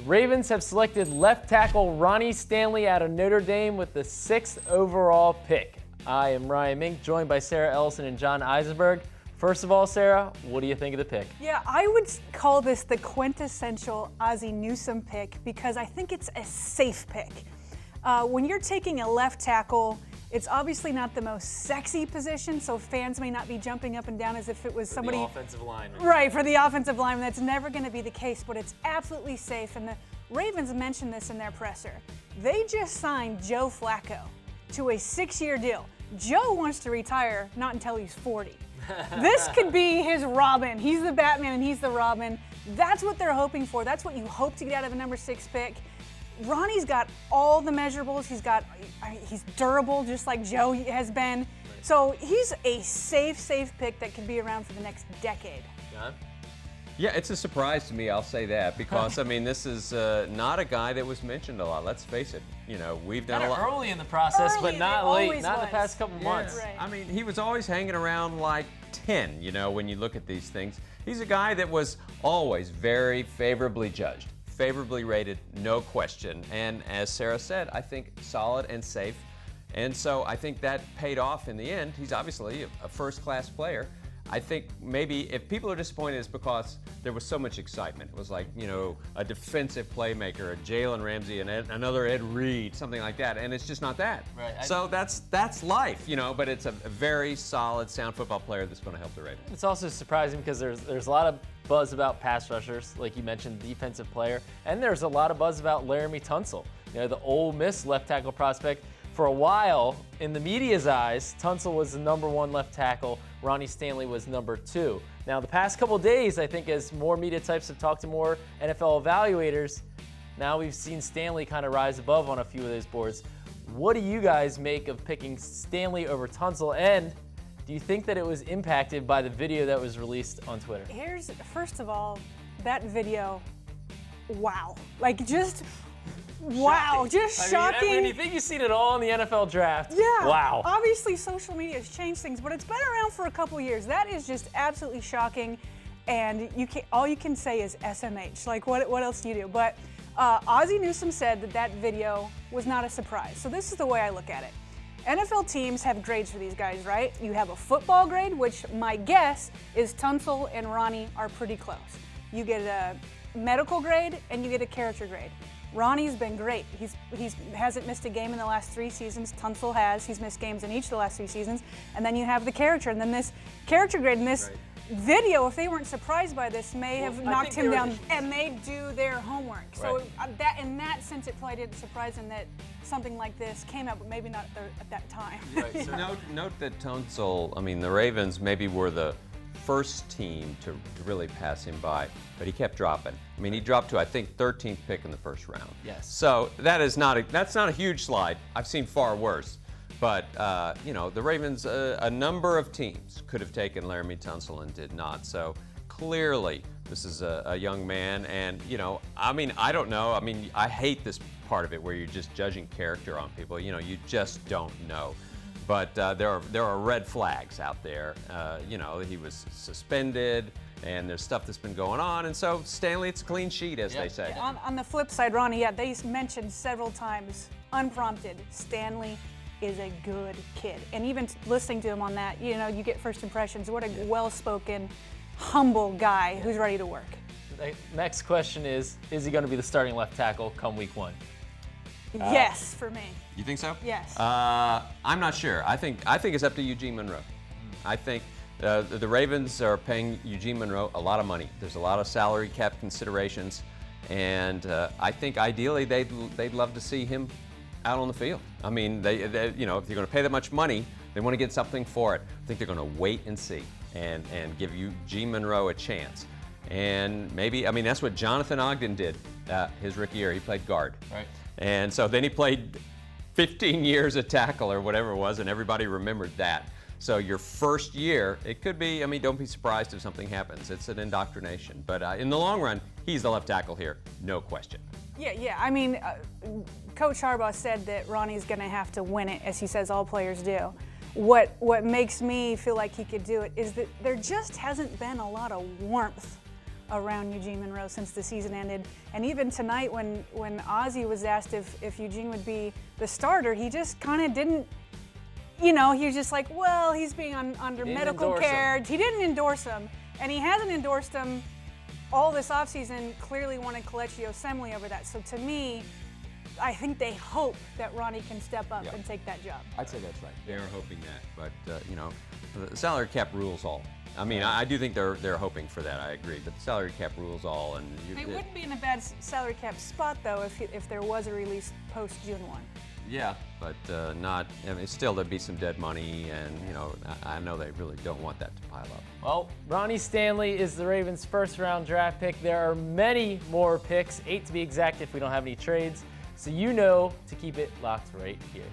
Ravens have selected left tackle Ronnie Stanley out of Notre Dame with the 6th overall pick. I am Ryan Mink, joined by Sarah Ellison and John Eisenberg. First of all, Sarah, what do you think of the pick? Yeah, I would call this the quintessential Ozzie Newsome pick because I think it's a safe pick. When you're taking a left tackle, it's obviously not the most sexy position, so fans may not be jumping up and down as if it was somebody. The offensive lineman. Right, for the offensive lineman. That's never going to be the case, but it's absolutely safe. And the Ravens mentioned this in their presser. They just signed Joe Flacco to a 6-year deal. Joe wants to retire not until he's 40. This could be his Robin. He's the Batman and he's the Robin. That's what they're hoping for. That's what you hope to get out of a number 6 pick. Ronnie's got all the measurables. He's durable, just like Joe has been. So he's a safe pick that could be around for the next decade. John? Yeah, it's a surprise to me, I'll say that, because, I mean, this is not a guy that was mentioned a lot. Let's face it, you know, we've done a lot. Early in the process, but not late, not the past couple months. Right. I mean, he was always hanging around like 10, you know, when you look at these things. He's a guy that was always very favorably judged, favorably rated, no question. And as Sarah said, I think solid and safe. And so I think that paid off in the end. He's obviously a first-class player. I think maybe if people are disappointed, it's because there was so much excitement. It was like, you know, a defensive playmaker, a Jalen Ramsey, and another Ed Reed, something like that. And it's just not that. Right. So that's life, you know, but it's a very solid, sound football player that's going to help the Ravens. It's also surprising because there's a lot of buzz about pass rushers, like you mentioned, defensive player, and there's a lot of buzz about Laramie Tunsil, you know, the Ole Miss left tackle prospect. For a while, in the media's eyes, Tunsil was the #1 left tackle. Ronnie Stanley was #2. Now, the past couple days, I think as more media types have talked to more NFL evaluators, now we've seen Stanley kind of rise above on a few of those boards. What do you guys make of picking Stanley over Tunsil? And do you think that it was impacted by the video that was released on Twitter? First of all, that video, wow. Like, just... Wow, just shocking. I mean, you think you've seen it all in the NFL draft. Yeah. Wow. Obviously, social media has changed things, but it's been around for a couple years. That is just absolutely shocking, and all you can say is SMH. Like, what else do you do? But Ozzie Newsome said that video was not a surprise. So this is the way I look at it. NFL teams have grades for these guys, right? You have a football grade, which my guess is Tunsil and Ronnie are pretty close. You get a medical grade, and you get a character grade. Ronnie's been great. He hasn't missed a game in the last 3 seasons. Tunsil has. He's missed games in each of the last 3 seasons. And then you have the character. And then this character grade in this video, if they weren't surprised by this, may have knocked him down. And they do their homework. So in that sense, it probably didn't surprise him that something like this came out, but maybe not at that time. Right. So note that Tunsil, I mean, the Ravens maybe were the first team to really pass him by, but he kept dropping. I mean, he dropped to, I think, 13th pick in the first round. Yes. So that's not a huge slide. I've seen far worse. But, you know, the Ravens, a number of teams could have taken Laramie Tunsil and did not. So clearly, this is a young man. And, you know, I mean, I don't know. I mean, I hate this part of it where you're just judging character on people. You know, you just don't know. But there are red flags out there. You know, he was suspended, and there's stuff that's been going on. And so, Stanley, it's a clean sheet, as they say. On the flip side, Ronnie, they mentioned several times, unprompted, Stanley is a good kid. And even listening to him on that, you know, you get first impressions. What a well-spoken, humble guy who's ready to work. The next question is he going to be the starting left tackle come week 1? Yes, for me. You think so? Yes. I'm not sure. I think it's up to Eugene Monroe. I think the Ravens are paying Eugene Monroe a lot of money. There's a lot of salary cap considerations, and I think ideally they'd love to see him out on the field. I mean, they you know, if you're going to pay that much money, they want to get something for it. I think they're going to wait and see and give Eugene Monroe a chance. And maybe, I mean, that's what Jonathan Ogden did his rookie year. He played guard. Right. And so then he played 15 years at tackle or whatever it was, and everybody remembered that. So your first year, it could be, I mean, don't be surprised if something happens. It's an indoctrination. But in the long run, he's the left tackle here, no question. Yeah. I mean, Coach Harbaugh said that Ronnie's going to have to win it, as he says all players do. What makes me feel like he could do it is that there just hasn't been a lot of warmth around Eugene Monroe since the season ended. And even tonight when Ozzie was asked if Eugene would be the starter, he just kind of didn't, he was just like, well, he's being under medical care. He didn't endorse him, and he hasn't endorsed him all this offseason. Clearly wanted Kelechi Osemele over that. So to me, I think they hope that Ronnie can step up and take that job. I'd say that's right. They are hoping that, but the salary cap rules all. I mean, I do think they're hoping for that. I agree, but the salary cap rules all, and They wouldn't be in a bad salary cap spot though if there was a release post June 1. Yeah, but not. I mean, still there'd be some dead money, and I know they really don't want that to pile up. Well, Ronnie Stanley is the Ravens' first-round draft pick. There are many more picks, 8 to be exact if we don't have any trades. So to keep it locked right here.